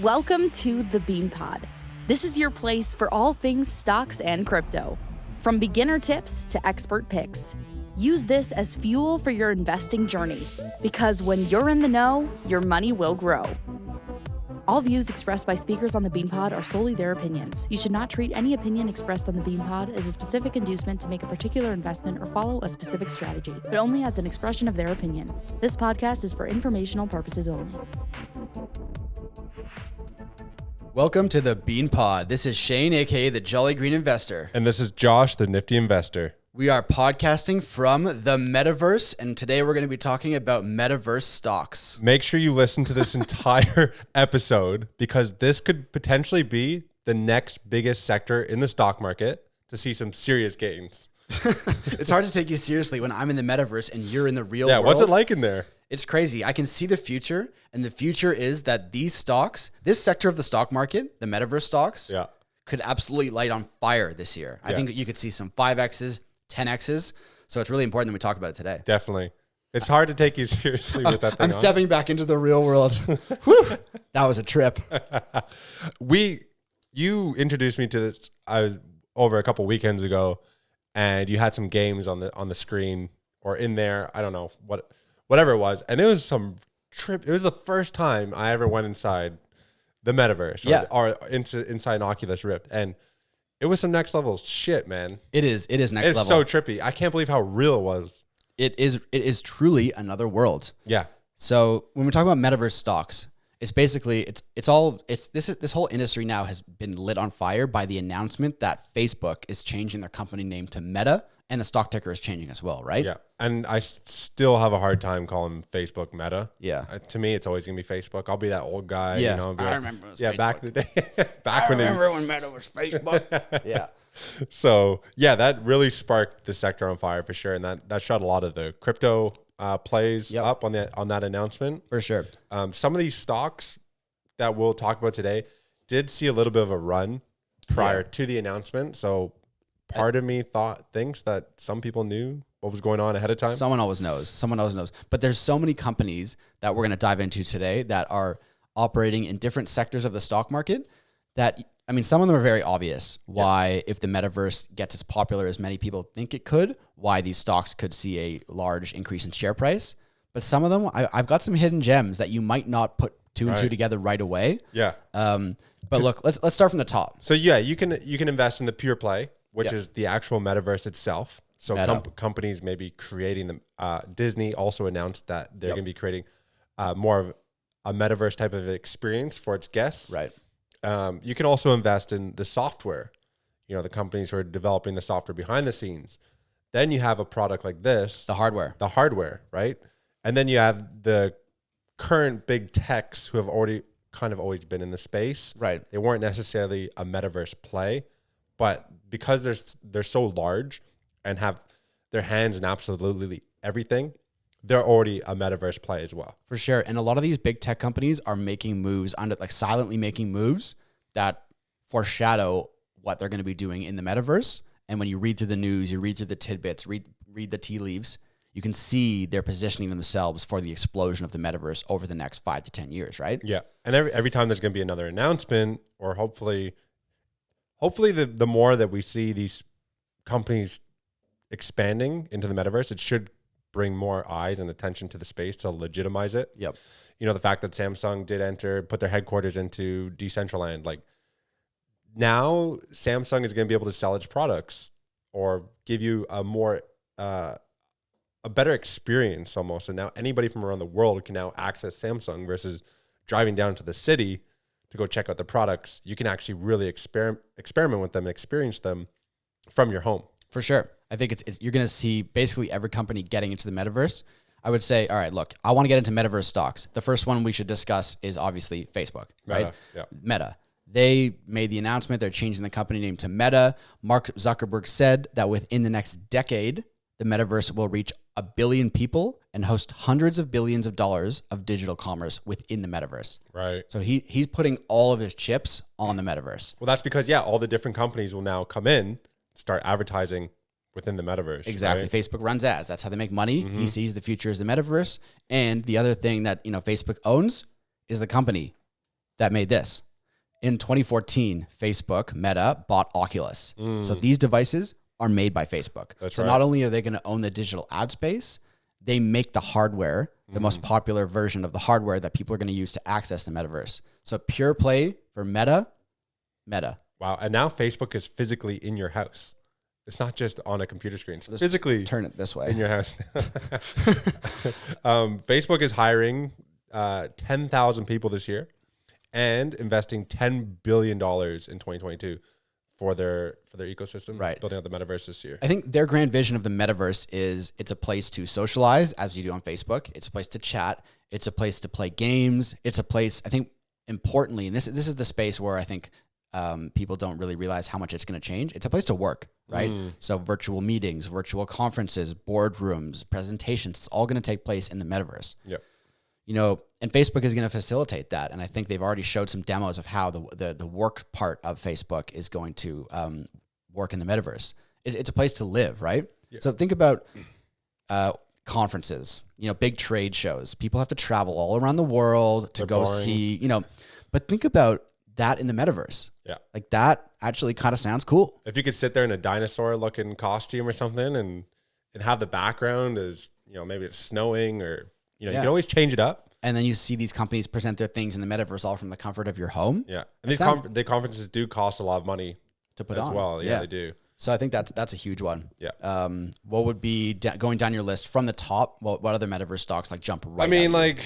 Welcome to the Bean Pod. This is your place for all things stocks and crypto. From beginner tips to expert picks. Use this as fuel for your investing journey, because when you're in the know, your money will grow. All views expressed by speakers on the Bean Pod are solely their opinions. You should not treat any opinion expressed on the Bean Pod as a specific inducement to make a particular investment or follow a specific strategy, but only as an expression of their opinion. This podcast is for informational purposes only. Welcome to the Bean Pod. This is Shane, aka the Jolly Green Investor. And this is Josh, the Nifty Investor. We are podcasting from the Metaverse, and today we're going to be talking about Metaverse stocks. Make sure you listen to this entire episode, because this could potentially be the next biggest sector in the stock market to see some serious gains. It's hard to take you seriously when I'm in the Metaverse and you're in the real world. Yeah, what's it like in there? It's crazy. I can see the future, and the future is that these stocks, this sector of the stock market, the Metaverse stocks, could absolutely light on fire this year. I think you could see some 5Xs, 10Xs. So it's really important that we talk about it today. Definitely. It's hard to take you seriously with that thing. I'm stepping back into the real world. Whew, that was a trip. You introduced me to this over a couple weekends ago, and you had some games on the screen or in there. I don't know whatever it was, and it was some trip. It was the first time I ever went inside the Metaverse, or inside an Oculus Rift, and it was some next level shit, man. It is next level. It's so trippy. I can't believe how real it was. It is truly another world. Yeah. So when we talk about Metaverse stocks, it's basically this whole industry now has been lit on fire by the announcement that Facebook is changing their company name to Meta, and the stock ticker is changing as well, right? Yeah. And I still have a hard time calling Facebook Meta. Yeah. To me, it's always going to be Facebook. I'll be that old guy. Yeah. You know, I remember it was Facebook. Back in the day. I remember when Meta was Facebook. Yeah. So, yeah, that really sparked the sector on fire for sure. And that shot a lot of the crypto plays up on that announcement. For sure. Some of these stocks that we'll talk about today did see a little bit of a run prior to the announcement. So part of me thinks that some people knew what was going on ahead of time. Someone always knows. But there's so many companies that we're going to dive into today that are operating in different sectors of the stock market that, I mean, some of them are very obvious why, if the Metaverse gets as popular as many people think it could, why these stocks could see a large increase in share price. But some of them, I've got some hidden gems that you might not put two and two together right away. Yeah. But look, let's start from the top. So yeah, you can invest in the pure play, which is the actual Metaverse itself. So companies may be creating them. Disney also announced that they're going to be creating more of a Metaverse type of experience for its guests. Right. You can also invest in the software, the companies who are developing the software behind the scenes. Then you have a product like this. The hardware, right? And then you have the current big techs who have already kind of always been in the space. Right. They weren't necessarily a Metaverse play, but because they're so large and have their hands in absolutely everything, they're already a Metaverse play as well. For sure. And a lot of these big tech companies are making moves silently making moves that foreshadow what they're going to be doing in the Metaverse. And when you read through the news, you read through the tidbits, read the tea leaves, you can see they're positioning themselves for the explosion of the Metaverse over the next 5 to 10 years, right? Yeah. And every time there's going to be another announcement, or hopefully the more that we see these companies expanding into the Metaverse, it should bring more eyes and attention to the space to legitimize it. Yep. The fact that Samsung did put their headquarters into Decentraland, like now Samsung is going to be able to sell its products or give you a better experience almost. And now anybody from around the world can now access Samsung versus driving down to the city to go check out the products. You can actually really experiment with them, experience them from your home. For sure. I think you're going to see basically every company getting into the Metaverse. I would say, all right, look, I want to get into Metaverse stocks. The first one we should discuss is obviously Facebook, right? Meta. They made the announcement they're changing the company name to Meta. Mark Zuckerberg said that within the next decade, the Metaverse will reach 1 billion people and host hundreds of billions of dollars of digital commerce within the Metaverse. Right. So he's putting all of his chips on the Metaverse. Well, that's because, all the different companies will now come in, start advertising within the Metaverse. Exactly. Right? Facebook runs ads. That's how they make money. Mm-hmm. He sees the future as the Metaverse. And the other thing that, Facebook owns is the company. that made this. In 2014, Facebook, Meta, bought Oculus. So these devices are made by Facebook. So not only are they going to own the digital ad space, they make the hardware, the most popular version of the hardware that people are going to use to access the metaverse. So pure play for Meta. Wow. And now Facebook is physically in your house. It's not just on a computer screen. It's physically turn it this way in your house. Facebook is hiring 10,000 people this year and investing $10 billion in 2022 for their ecosystem, building out the metaverse this year. I think their grand vision of the metaverse is it's a place to socialize, as you do on Facebook. It's a place to chat. It's a place to play games. It's a place, I think, importantly, and this is the space where I think people don't really realize how much it's going to change. It's a place to work, right? So virtual meetings, virtual conferences, boardrooms, presentations, it's all going to take place in the metaverse. Yep. You know, and Facebook is going to facilitate that. And I think they've already showed some demos of how the work part of Facebook is going to work in the metaverse. It's a place to live, right? Yep. So think about conferences, you know, big trade shows. People have to travel all around the world to go see, you know, but think about that in the metaverse. Yeah. Like that actually kind of sounds cool. If you could sit there in a dinosaur looking costume or something and have the background as, you know, maybe it's snowing or, you know, you can always change it up. And then you see these companies present their things in the metaverse all from the comfort of your home. Yeah. And the conferences do cost a lot of money to put as on. well. Yeah, they do. So I think that's a huge one. Yeah. What would be going down your list from the top? What other metaverse stocks like jump right? I mean, like,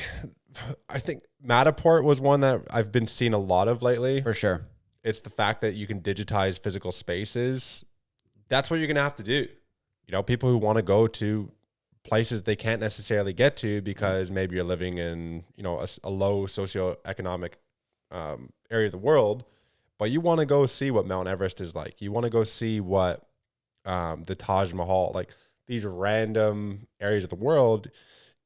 I think Matterport was one that I've been seeing a lot of lately. For sure. It's the fact that you can digitize physical spaces. That's what you're going to have to do. You know, people who want to go to places they can't necessarily get to because maybe you're living in, you know, a low socioeconomic area of the world, but you want to go see what Mount Everest is like. You want to go see what the Taj Mahal, like these random areas of the world.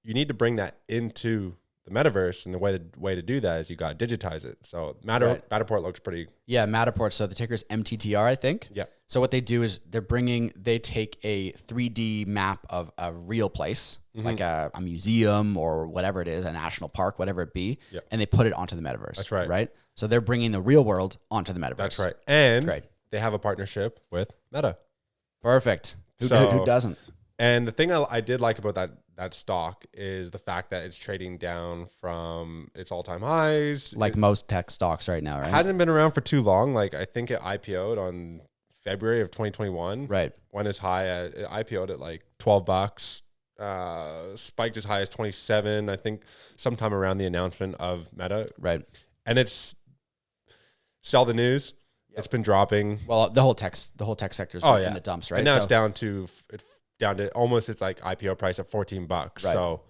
You need to bring that into the metaverse, and the way to do that is you got to digitize it. So Matterport looks pretty. Yeah, Matterport. So the ticker's MTTR, I think. Yeah. So what they do is they take a 3D map of a real place, like a museum or whatever it is, a national park, whatever it be, and they put it onto the metaverse. That's right. Right. So they're bringing the real world onto the metaverse. That's right. And they have a partnership with Meta. Perfect. Who doesn't? And the thing I did like about that stock is the fact that it's trading down from its all-time highs. Like most tech stocks right now, right? It hasn't been around for too long. Like I think it IPO'd on February of 2021. Right. When it's high, it IPO'd at like $12. Spiked as high as 27, I think, sometime around the announcement of Meta. Right. And it's sell the news. Yep. It's been dropping. Well, the whole tech sector's in the dumps, right? And now it's down to almost its like IPO price at $14. Right. So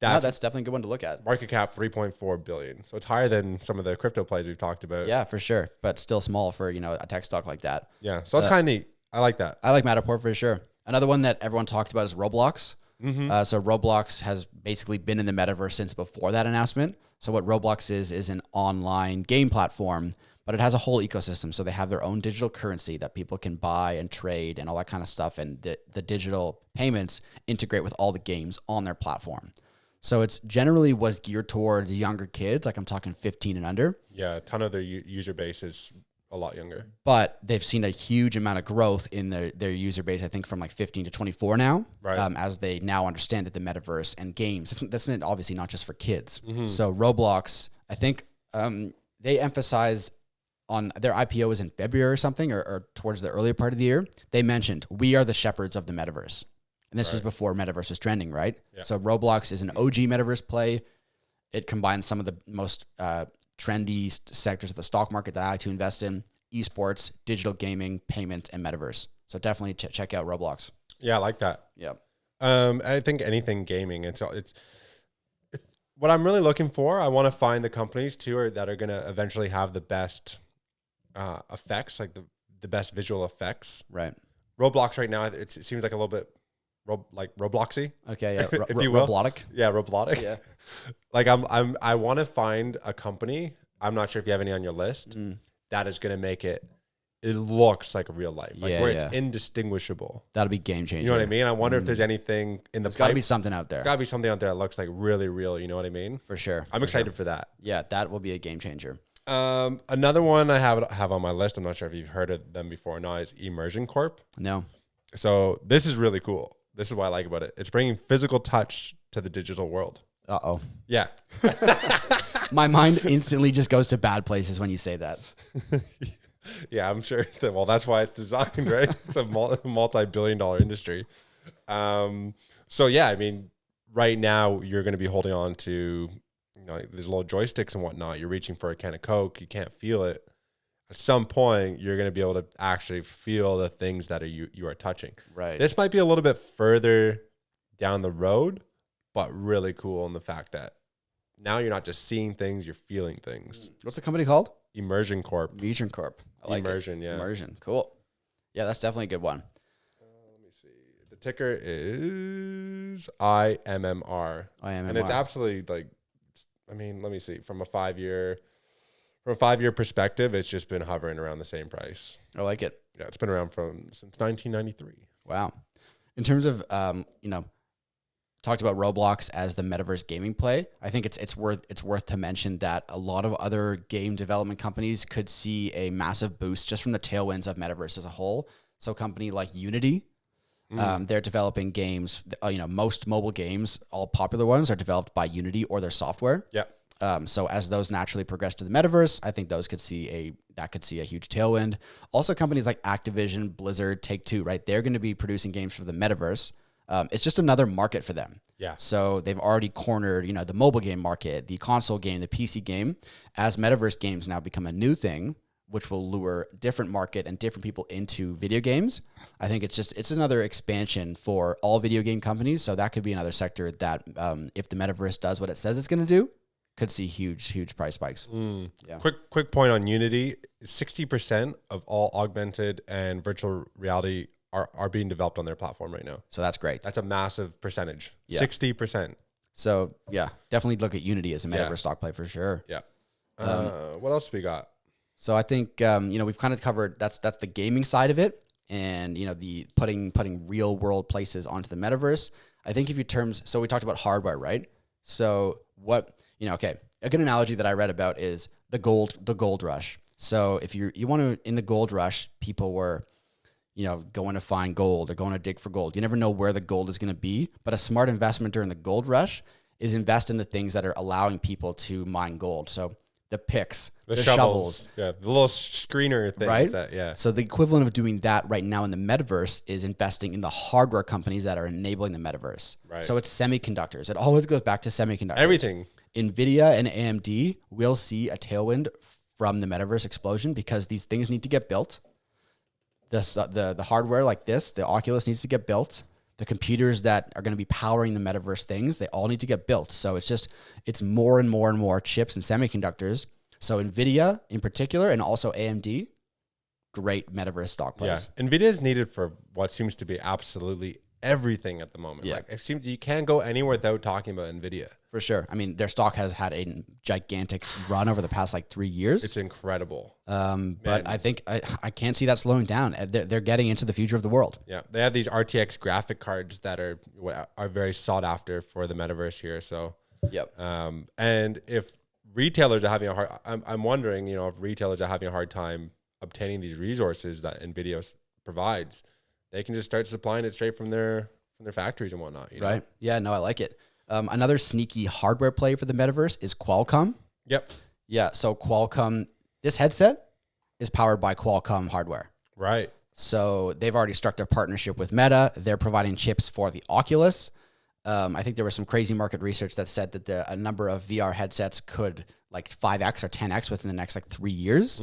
that's definitely a good one to look at. Market cap $3.4 billion. So it's higher than some of the crypto plays we've talked about. Yeah, for sure. But still small for, you know, a tech stock like that. Yeah. So it's kind of neat. I like that. I like Matterport for sure. Another one that everyone talks about is Roblox. So Roblox has basically been in the metaverse since before that announcement. So what Roblox is an online game platform, but it has a whole ecosystem. So they have their own digital currency that people can buy and trade and all that kind of stuff. And the digital payments integrate with all the games on their platform. So it's generally was geared towards younger kids, like I'm talking 15 and under. Yeah, a ton of their user base is a lot younger. But they've seen a huge amount of growth in their user base, I think from like 15 to 24 now, as they now understand that the metaverse and games, that's obviously not just for kids. So Roblox, I think they emphasized on their IPO was in February or something, or towards the earlier part of the year. They mentioned, we are the shepherds of the metaverse. And this was before metaverse was trending, right? Yeah. So Roblox is an OG metaverse play. It combines some of the most trendy sectors of the stock market that I like to invest in: esports, digital gaming, payments, and metaverse. So definitely check out Roblox. Yeah, I like that. Yeah. I think anything gaming, it's what I'm really looking for. I want to find the companies too that are going to eventually have the best effects, like the best visual effects. Right. Roblox right now, it seems like a little bit like Robloxy. Okay, yeah, if you will. Roblotic. Yeah, Roblotic. Yeah. Like I want to find a company. I'm not sure if you have any on your list that is going to make it it looks like real life, like where it's indistinguishable. That'll be game changer. You know what I mean? I wonder if there's anything in the. There's got to be something out there. There's got to be something out there that looks like really real. You know what I mean? For sure. I'm excited for that. Yeah, that will be a game changer. Another one I have on my list, I'm not sure if you've heard of them before or not, is Immersion Corp. No. So this is really cool. This is what I like about it. It's bringing physical touch to the digital world. Uh-oh. Yeah. My mind instantly just goes to bad places when you say that. Yeah, I'm sure. Well, that's why it's designed, right? It's a multi-billion-dollar industry. So yeah, I mean, right now you're going to be holding on to, there's little joysticks and whatnot. You're reaching for a can of Coke. You can't feel it. At some point, you're going to be able to actually feel the things that you are touching. Right. This might be a little bit further down the road, but really cool in the fact that now you're not just seeing things, you're feeling things. What's the company called? Immersion Corp. Immersion Corp. I like Immersion, it. yeah. Immersion. Cool. Yeah, that's definitely a good one. Let me see. The ticker is IMMR. IMMR. And it's absolutely let me see. From a 5-year perspective, it's just been hovering around the same price. I like it. Yeah, it's been around since 1993. Wow. In terms of, talked about Roblox as the metaverse gaming play. I think it's worth to mention that a lot of other game development companies could see a massive boost just from the tailwinds of metaverse as a whole. So a company like Unity, they're developing games. Most mobile games, all popular ones, are developed by Unity or their software. Yeah. So as those naturally progress to the metaverse, I think those could see a huge tailwind. Also, companies like Activision, Blizzard, Take-Two, right? They're going to be producing games for the metaverse. It's just another market for them. Yeah. So they've already cornered, the mobile game market, the console game, the PC game. As metaverse games now become a new thing, which will lure different market and different people into video games. I think it's another expansion for all video game companies. So that could be another sector that, if the metaverse does what it says it's going to do, could see huge price spikes. Yeah. Quick point on Unity: 60% of all augmented and virtual reality are being developed on their platform right now. So that's great. That's a massive percentage. Yeah. 60%. So yeah, definitely look at Unity as a metaverse stock play for sure. Yeah. What else we got? So I think we've kind of covered that's the gaming side of it, and the putting real world places onto the metaverse. I think so we talked about hardware, right? So what a good analogy that I read about is the gold rush. So if you want to, in the gold rush, people were going to find gold or going to dig for gold. You never know where the gold is going to be, but a smart investment during the gold rush is invest in the things that are allowing people to mine gold. So the picks, the shovels. Yeah, the little screener things. Right? So the equivalent of doing that right now in the metaverse is investing in the hardware companies that are enabling the metaverse. Right. So it's semiconductors. It always goes back to semiconductors. Everything. NVIDIA and AMD will see a tailwind from the metaverse explosion because these things need to get built. The hardware like this, the Oculus needs to get built. The computers that are going to be powering the metaverse things, they all need to get built. So it's more and more and more chips and semiconductors. So NVIDIA in particular, and also AMD, great metaverse stock plays. Yeah. NVIDIA is needed for what seems to be absolutely everything at the moment. Yeah. Like it seems you can't go anywhere without talking about NVIDIA. For sure. I mean, their stock has had a gigantic run over the past 3 years. It's incredible. But I think I can't see that slowing down. They're getting into the future of the world. Yeah. They have these RTX graphic cards that are very sought after for the metaverse here. So, yep. And if retailers are having I'm wondering, if retailers are having a hard time obtaining these resources that NVIDIA provides, they can just start supplying it straight from their factories and whatnot. Right. Yeah, no, I like it. Another sneaky hardware play for the metaverse is Qualcomm. Yep. Yeah. So Qualcomm, this headset is powered by Qualcomm hardware. Right. So they've already struck their partnership with Meta. They're providing chips for the Oculus. I think there was some crazy market research that said that a number of VR headsets could 5x or 10x within the next 3 years.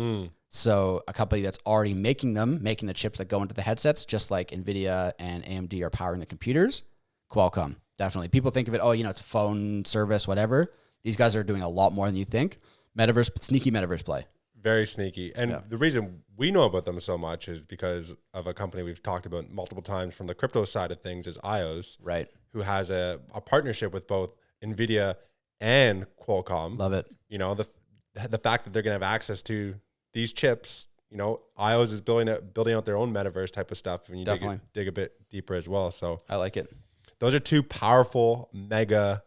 So a company that's already making the chips that go into the headsets, just like NVIDIA and AMD are powering the computers, Qualcomm, definitely. People think of it, it's a phone service, whatever. These guys are doing a lot more than you think. Sneaky metaverse play. Very sneaky. And the reason we know about them so much is because of a company we've talked about multiple times from the crypto side of things is IOS. Right. Who has a partnership with both NVIDIA and Qualcomm. Love it. The fact that they're going to have access to these chips iOS is building out their own metaverse type of stuff, and you dig a bit deeper as well. So I like it. Those are two powerful mega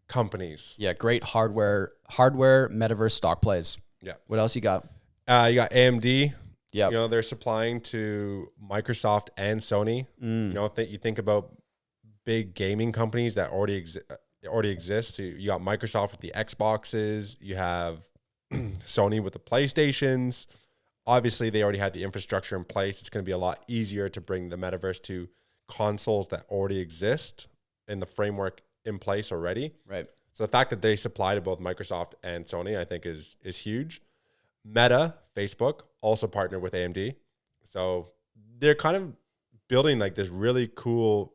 companies. Yeah, great hardware metaverse stock plays. Yeah. What else you got? You got AMD. Yeah. They're supplying to Microsoft and Sony. You think about big gaming companies that already exist. So you got Microsoft with the Xboxes. You have Sony with the PlayStations. Obviously, they already had the infrastructure in place. It's going to be a lot easier to bring the metaverse to consoles that already exist in the framework in place already. Right. So the fact that they supply to both Microsoft and Sony, I think is huge. Meta, Facebook, also partnered with AMD. So they're kind of building like this really cool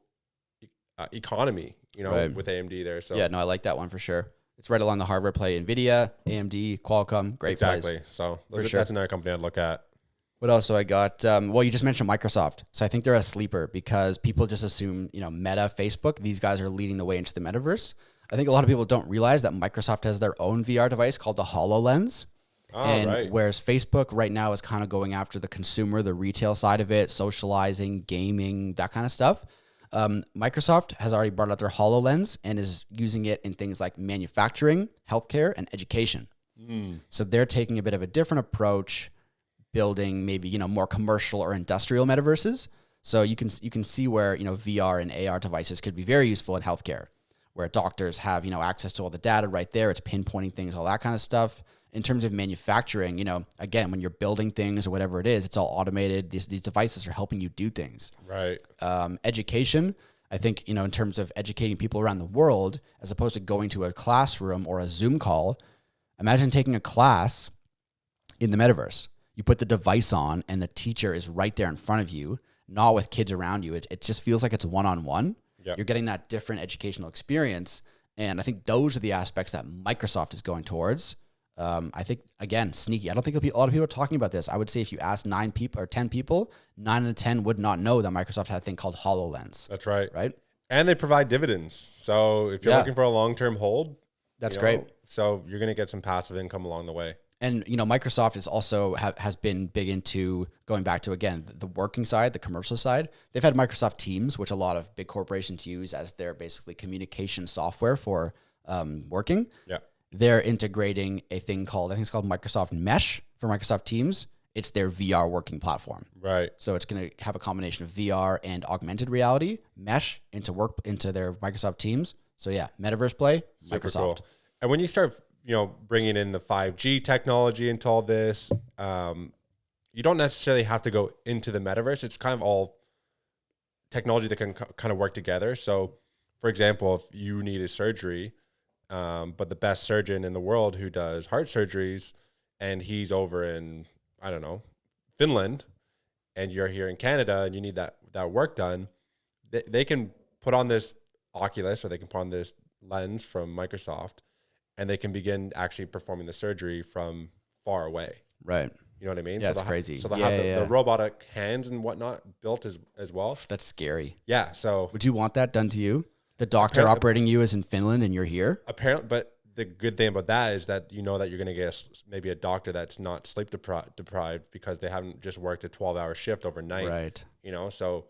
economy, with AMD there. So yeah, no, I like that one for sure. It's right along the hardware play. NVIDIA, AMD, Qualcomm, great plays. Exactly. So that's another company I'd look at. What else do I got? Well, you just mentioned Microsoft. So I think they're a sleeper because people just assume, Meta, Facebook, these guys are leading the way into the metaverse. I think a lot of people don't realize that Microsoft has their own VR device called the HoloLens. Whereas Facebook right now is kind of going after the consumer, the retail side of it, socializing, gaming, that kind of stuff. Microsoft has already brought out their HoloLens and is using it in things like manufacturing, healthcare, and education. So they're taking a bit of a different approach, building maybe, more commercial or industrial metaverses. So you can see where, VR and AR devices could be very useful in healthcare, where doctors have, access to all the data right there. It's pinpointing things, all that kind of stuff. In terms of manufacturing, again, when you're building things or whatever it is, it's all automated. These devices are helping you do things. Right. Education, I think, in terms of educating people around the world, as opposed to going to a classroom or a Zoom call, imagine taking a class in the metaverse. You put the device on and the teacher is right there in front of you, not with kids around you. It just feels like it's one-on-one. Yep. You're getting that different educational experience. And I think those are the aspects that Microsoft is going towards. I think, again, sneaky. I don't think a lot of people are talking about this. I would say if you ask 9 people or 10 people, 9 out of 10 would not know that Microsoft had a thing called HoloLens. That's right. Right? And they provide dividends. So if you're looking for a long-term hold, that's great. So you're going to get some passive income along the way. And, Microsoft is also has been big into going back to, again, the working side, the commercial side. They've had Microsoft Teams, which a lot of big corporations use as their basically communication software for working. Yeah. They're integrating a thing called, I think it's called Microsoft Mesh for Microsoft Teams. It's their VR working platform. Right. So it's going to have a combination of VR and augmented reality, Mesh into their Microsoft Teams. So yeah, metaverse play, Super Microsoft. Cool. And when you start, bringing in the 5G technology into all this, you don't necessarily have to go into the metaverse. It's kind of all technology that can kind of work together. So, for example, if you need a surgery, but the best surgeon in the world who does heart surgeries, and he's over in, I don't know, Finland, and you're here in Canada and you need that work done, they can put on this Oculus or they can put on this lens from Microsoft, and they can begin actually performing the surgery from far away. Right. You know what I mean? Yeah, so that's crazy. So they have the robotic hands and whatnot built as well. That's scary. Yeah. So would you want that done to you? The doctor operating you is in Finland and you're here? Apparently, but the good thing about that is that you know that you're going to get maybe a doctor that's not sleep deprived because they haven't just worked a 12-hour shift overnight. Right. So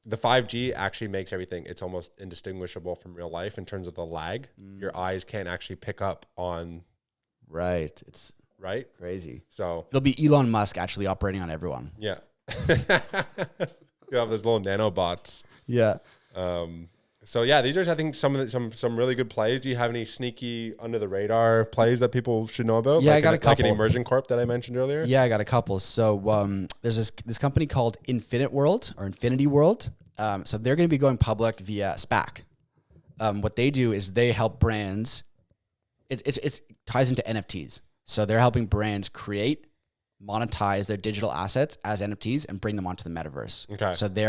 the 5G actually makes everything, it's almost indistinguishable from real life in terms of the lag. Your eyes can't actually pick up on. Right. It's right. Crazy. So it'll be Elon Musk actually operating on everyone. Yeah. You have those little nanobots. Yeah. So yeah, these are, I think, some really good plays. Do you have any sneaky under the radar plays that people should know about? Yeah, I got a couple. Like an Immersion Corp that I mentioned earlier. Yeah, I got a couple. So there's this company called Infinity World. So they're going to be going public via SPAC. What they do is they help brands. It ties into NFTs. So they're helping brands create, monetize their digital assets as NFTs and bring them onto the metaverse. Okay. So they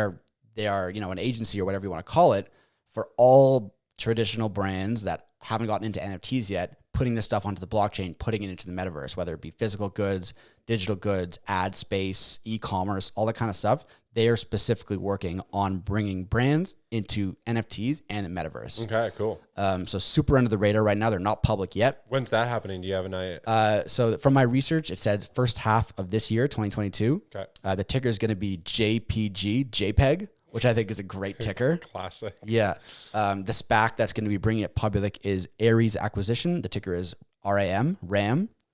are an agency or whatever you want to call it for all traditional brands that haven't gotten into NFTs yet, putting this stuff onto the blockchain, putting it into the metaverse, whether it be physical goods, digital goods, ad space, e-commerce, all that kind of stuff. They are specifically working on bringing brands into NFTs and the metaverse. Okay, cool. So super under the radar right now. They're not public yet. When's that happening? Do you have an idea? So from my research, it said first half of this year, 2022. Okay. The ticker is going to be JPEG, which I think is a great ticker. Classic. Yeah. The SPAC that's going to be bringing it public is Ares Acquisition. The ticker is RAM.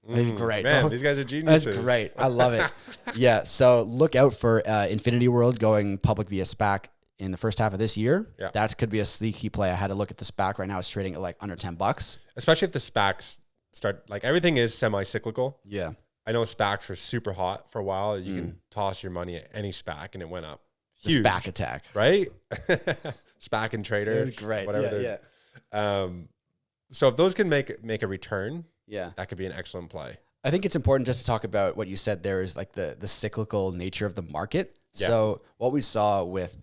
It's great. Man, these guys are geniuses. That's great. I love it. Yeah. So look out for Infinity World going public via SPAC in the first half of this year. Yeah. That could be a sneaky play. I had to look at the SPAC right now. It's trading at like under $10. Especially if the SPACs start, like everything is semi-cyclical. Yeah. I know SPACs were super hot for a while. You can toss your money at any SPAC and it went up. The Huge, SPAC attack. right? SPAC and traders. It's great. Whatever. Yeah. So if those can make a return, Yeah. that could be an excellent play. I think it's important just to talk about what you said there is like the cyclical nature of the market. Yeah. So what we saw with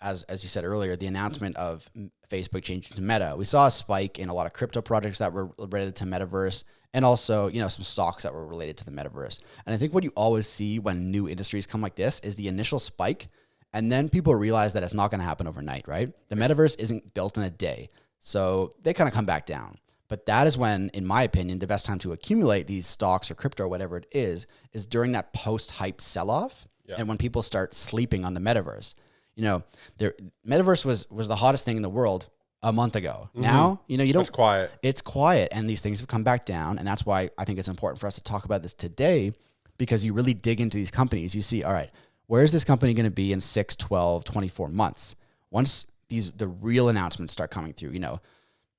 as you said earlier, the announcement of Facebook changing to Meta, we saw a spike in a lot of crypto projects that were related to Metaverse and also, some stocks that were related to the Metaverse. And I think what you always see when new industries come like this is the initial spike, and then people realize that it's not going to happen overnight, right? The Metaverse isn't built in a day. So they kind of come back down. But that is when, in my opinion, the best time to accumulate these stocks or crypto or whatever it is during that post-hype sell-off. Yeah. And when people start sleeping on the Metaverse. Metaverse was the hottest thing in the world a month ago. Mm-hmm. Now, you don't. It's quiet. It's quiet, and these things have come back down. And that's why I think it's important for us to talk about this today, because you really dig into these companies. You see, all right, where is this company going to be in 6, 12, 24 months? Once the real announcements start coming through,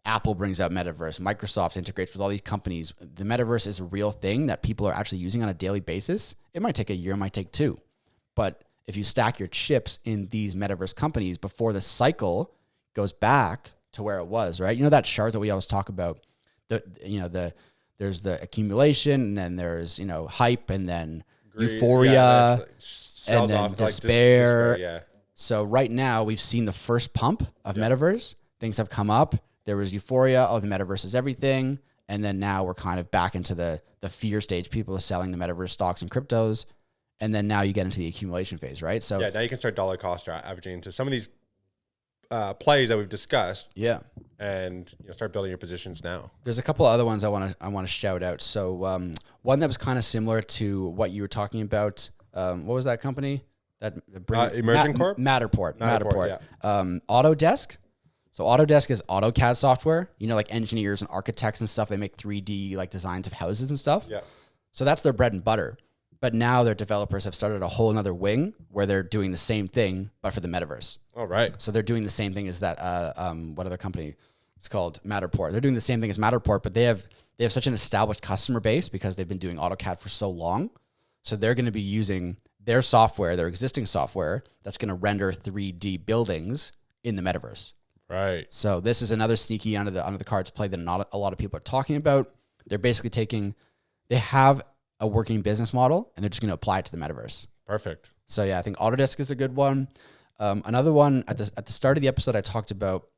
Apple brings out Metaverse, Microsoft integrates with all these companies. The Metaverse is a real thing that people are actually using on a daily basis. It might take a year, it might take 2. But if you stack your chips in these Metaverse companies before the cycle goes back to where it was, right? That chart that we always talk about, there's the accumulation, and then there's, hype, and then euphoria, and then despair. Yeah. So right now we've seen the first pump of Metaverse. Things have come up. There was euphoria. Oh, the Metaverse is everything. And then now we're kind of back into the fear stage. People are selling the Metaverse stocks and cryptos. And then now you get into the accumulation phase, right? So now you can start dollar cost averaging into some of these plays that we've discussed. Yeah. And start building your positions now. There's a couple of other ones I want to shout out. So one that was kind of similar to what you were talking about. What was that company? That Immersion Corp? Matterport. Yeah. Autodesk. So Autodesk is AutoCAD software. Like engineers and architects and stuff. They make 3D like designs of houses and stuff. Yeah. So that's their bread and butter. But now their developers have started a whole another wing where they're doing the same thing, but for the Metaverse. All right. So they're doing the same thing as that. What other company? It's called Matterport. They're doing the same thing as Matterport, but they have such an established customer base because they've been doing AutoCAD for so long. So they're going to be using their software, their existing software, that's going to render 3D buildings in the Metaverse. Right. So this is another sneaky under the cards play that not a lot of people are talking about. They're basically they have a working business model and they're just going to apply it to the Metaverse. Perfect. So yeah, I think Autodesk is a good one. Another one at the start of the episode, I talked about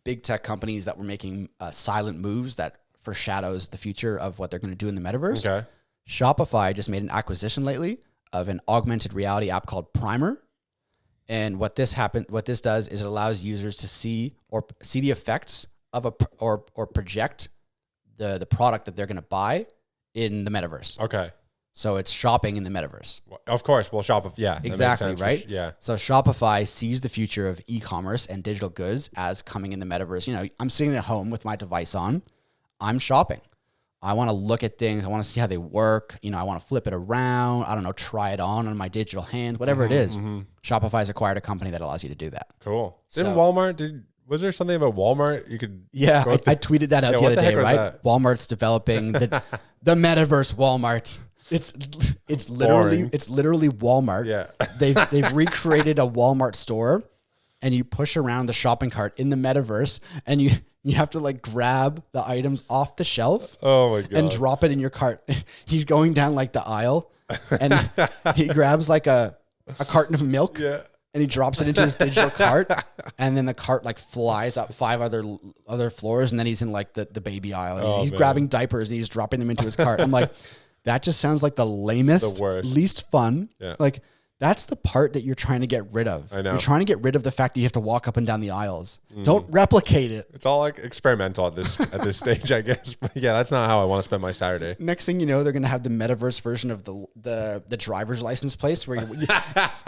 big tech companies that were making silent moves that foreshadows the future of what they're going to do in the Metaverse. Okay. Shopify just made an acquisition lately of an augmented reality app called Primer. And what this does is it allows users to see the effects of or project the product that they're going to buy in the Metaverse. Okay. So it's shopping in the Metaverse. Of course, we'll shop. Yeah, exactly, right? Yeah. So Shopify sees the future of e-commerce and digital goods as coming in the Metaverse. I'm sitting at home with my device on. I'm shopping. I want to look at things. I want to see how they work. I want to flip it around. I don't know, try it on my digital hand, whatever it is. Mm-hmm. Shopify's acquired a company that allows you to do that. Cool. Didn't Walmart, was there something about Walmart? You could. Yeah, I tweeted that out the other day, right? That? Walmart's developing the Metaverse Walmart. It's literally Walmart. Yeah. They've recreated a Walmart store, and you push around the shopping cart in the Metaverse, and you have to like grab the items off the shelf. Oh my God. And drop it in your cart. He's going down like the aisle, and he grabs like a carton of milk. Yeah. and he drops it into his digital cart, and then the cart like flies up 5 other floors, and then he's in like the baby aisle, and he's grabbing diapers and he's dropping them into his cart. I'm like, that just sounds like the lamest, The worst. least fun. Yeah. Like, that's the part that you're trying to get rid of. I know. You're trying to get rid of the fact that you have to walk up and down the aisles. Don't replicate it. It's all like experimental at this stage, I guess. But yeah, that's not how I want to spend my Saturday. Next thing you know, they're going to have the metaverse version of the driver's license place where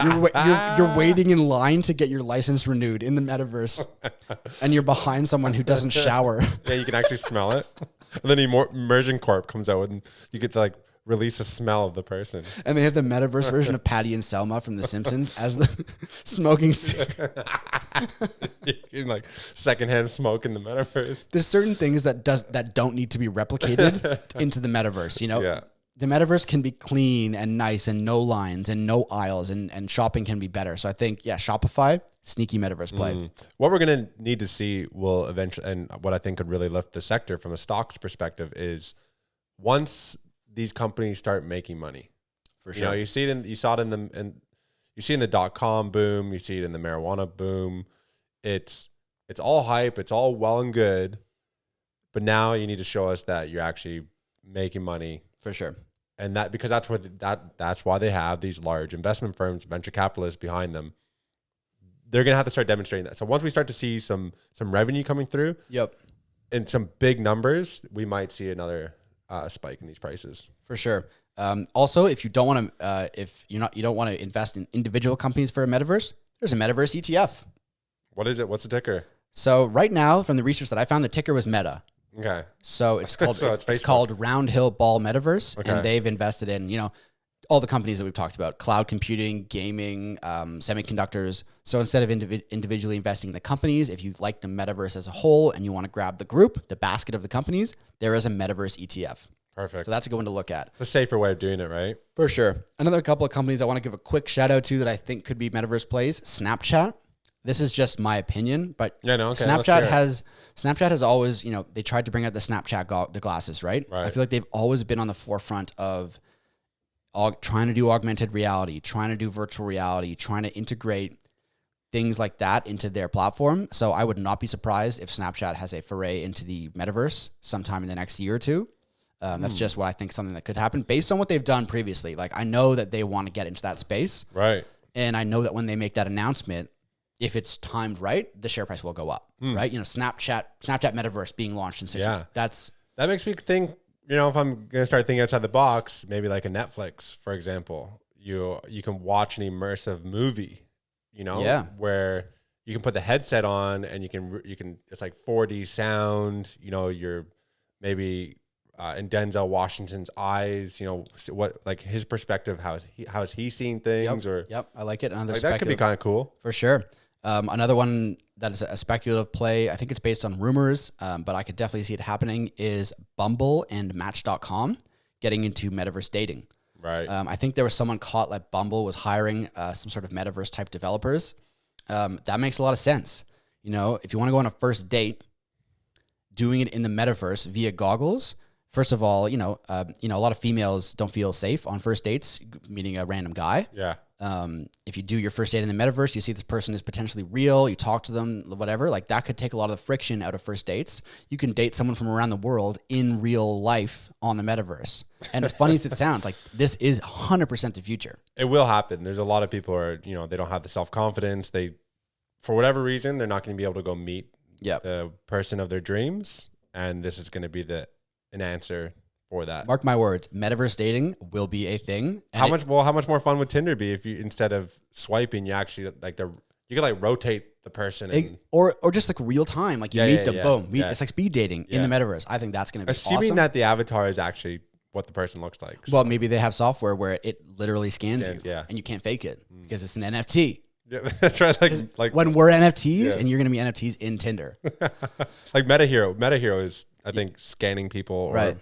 you're waiting in line to get your license renewed in the metaverse, and you're behind someone who doesn't shower. Yeah, you can actually smell it. And then Immersion Corp comes out and you get to like release a smell of the person. And they have the metaverse version of Patty and Selma from The Simpsons as the smoking. You can like secondhand smoke in the metaverse. There's certain things that don't need to be replicated into the metaverse. You know, Yeah. the metaverse can be clean and nice and no lines and no aisles, and shopping can be better. So I think, Shopify, sneaky metaverse play. What we're going to need to see will eventually, and what I think could really lift the sector from a stocks perspective, is once these companies start making money. For You know, you see it in the .com boom, you see it in the marijuana boom. It's all hype, it's all well and good, but now you need to show us that you're actually making money. For sure. And that, because that's where that's why they have these large investment firms, venture capitalists behind them. They're going to have to start demonstrating that. So once we start to see some revenue coming through, Yep. and some big numbers, we might see another spike in these prices. For sure. Also, if you don't want to, you don't want to invest in individual companies for a metaverse, there's a metaverse ETF. What is it? What's the ticker? So right now, from the research that I found, the ticker was Meta. Okay. So it's called So it's called Round Hill Ball Metaverse, Okay. and they've invested in all the companies that we've talked about: cloud computing, gaming, semiconductors. So instead of individually investing in the companies, if you like the metaverse as a whole and you want to grab the group, the basket of the companies, there is a metaverse ETF. Perfect. So that's a good one to look at. It's a safer way of doing it, right? For sure. Another couple of companies I want to give a quick shout out to that I think could be metaverse plays: Snapchat. This is just my opinion, but Yeah, no, okay, let's hear Snapchat has always, they tried to bring out the Snapchat the glasses, right? Right. I feel like they've always been on the forefront of trying to do augmented reality, trying to do virtual reality, trying to integrate things like that into their platform. So I would not be surprised if Snapchat has a foray into the metaverse sometime in the next year or two. That's just what I think, something that could happen based on what they've done previously. Like, I know that they want to get into that space. Right. And I know that when they make that announcement, if it's timed right, the share price will go up, right? Snapchat metaverse being launched in 6 months. That makes me think, if I'm going to start thinking outside the box, maybe like a Netflix, for example, you can watch an immersive movie, where you can put the headset on and you can, it's like 4D sound, you're maybe in Denzel Washington's eyes, what, like his perspective, how is he seeing things? Yep. I like it. Another like that could be kind of cool. For sure. Another one that is a speculative play, I think it's based on rumors, but I could definitely see it happening, is Bumble and Match.com getting into metaverse dating. Right. I think there was someone caught like Bumble was hiring some sort of metaverse type developers. That makes a lot of sense. If you want to go on a first date, doing it in the metaverse via goggles. First of all, a lot of females don't feel safe on first dates, meeting a random guy. Yeah. If you do your first date in the metaverse, you see this person is potentially real, you talk to them, whatever, like that could take a lot of the friction out of first dates. You can date someone from around the world in real life on the metaverse. And as funny as it sounds, like this is 100% the future. It will happen. There's a lot of people who are, they don't have the self-confidence. For whatever reason, they're not going to be able to go meet the person of their dreams. And this is going to be an answer for that. Mark my words, metaverse dating will be a thing. How much more fun would Tinder be if you, instead of swiping, you actually you could like rotate the person or just like real time, like you meet them, boom. It's like speed dating in the metaverse. I think that's going to be assuming awesome. that the avatar is actually what the person looks like. Well, maybe they have software where it literally scans you, and you can't fake it because it's an NFT. Yeah, that's right. Like when we're NFTs and you're going to be NFTs in Tinder. Like MetaHero is, I think, scanning people or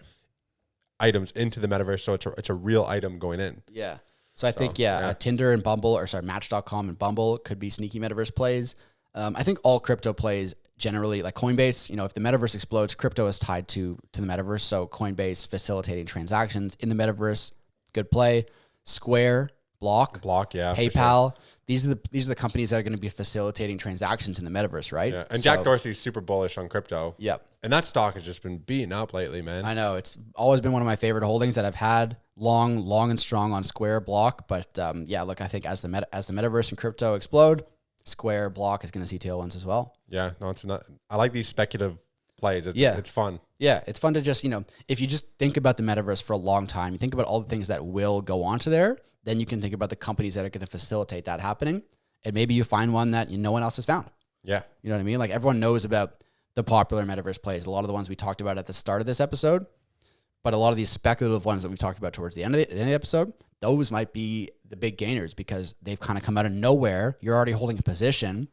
items into the metaverse. So it's a real item going in. Yeah. So I think, Tinder and Match.com and Bumble could be sneaky metaverse plays. I think all crypto plays generally, like Coinbase, if the metaverse explodes, crypto is tied to the metaverse. So Coinbase facilitating transactions in the metaverse, good play. Square Block, yeah, PayPal. These are the companies that are going to be facilitating transactions in the metaverse, right? Yeah. And Jack Dorsey's super bullish on crypto. Yep. And that stock has just been beaten up lately, man. I know. It's always been one of my favorite holdings that I've had long and strong on Square, Block. But yeah, look, I think as the metaverse and crypto explode, Square, Block is going to see tailwinds as well. Yeah, no, it's not. I like these speculative plays. It's fun. Yeah, it's fun to just, if you just think about the metaverse for a long time, you think about all the things that will go onto there, then you can think about the companies that are going to facilitate that happening. And maybe you find one that no one else has found. Yeah. You know what I mean? Like everyone knows about the popular metaverse plays, a lot of the ones we talked about at the start of this episode, but a lot of these speculative ones that we talked about towards the end of the episode, those might be the big gainers because they've kind of come out of nowhere. You're already holding a position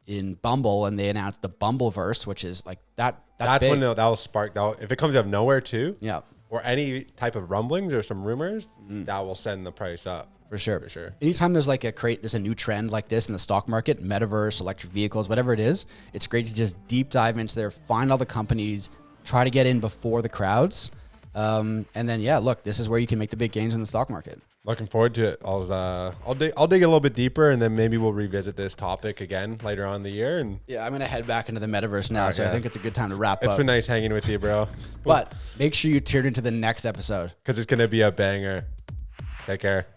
in Bumble, and they announced the Bumbleverse, which is like that's big. When that will spark. If it comes out of nowhere too, yeah, or any type of rumblings or some rumors, that will send the price up. For sure. Anytime there's there's a new trend like this in the stock market, metaverse, electric vehicles, whatever it is, it's great to just deep dive into there, find all the companies, try to get in before the crowds. And then, yeah, look, this is where you can make the big gains in the stock market. Looking forward to it. I'll dig a little bit deeper, and then maybe we'll revisit this topic again later on in the year. And yeah, I'm going to head back into the metaverse now. So I think it's a good time to wrap up. It's been nice hanging with you, bro. But make sure you tune into the next episode, because it's going to be a banger. Take care.